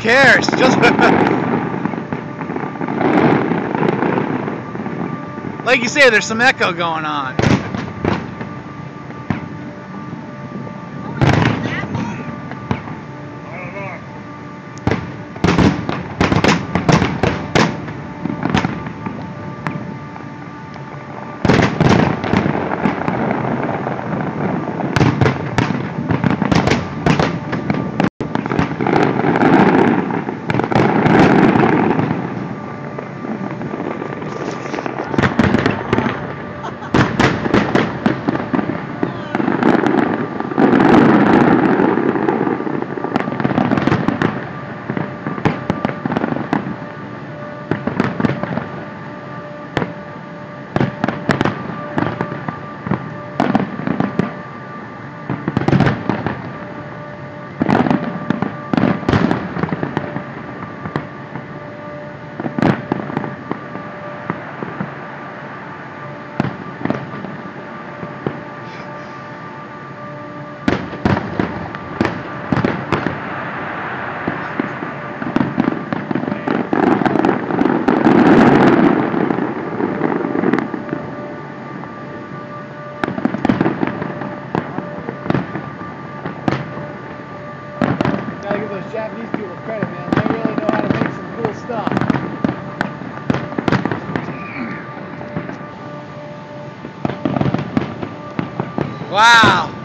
cares? Just like you say, there's some echo going on. Gotta give those Japanese people credit, man. They really know how to make some cool stuff. Wow.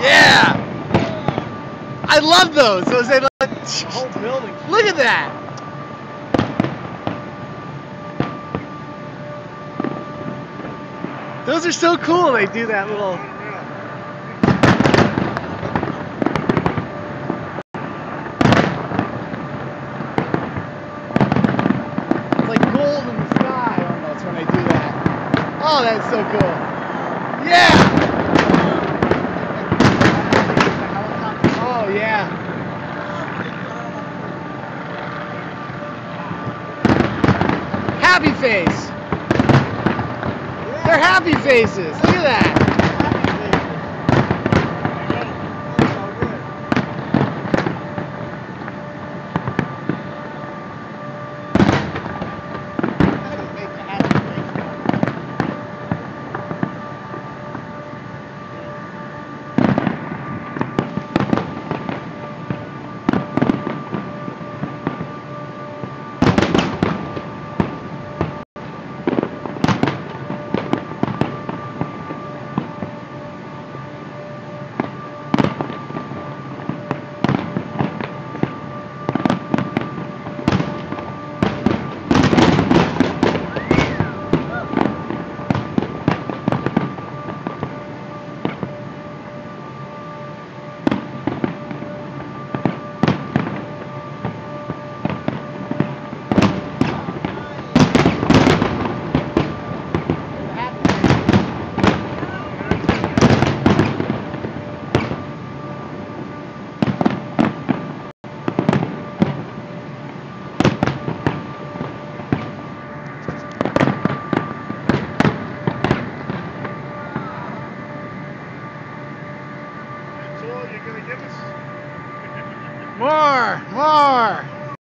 Yeah! I love those. They The whole building. look at that. Those are so cool. They do that little. It's like gold in the sky almost when they do that. Oh, that's so cool. Yeah. Oh, yeah. Happy face. They're happy faces. Look at that. You're gonna give us More.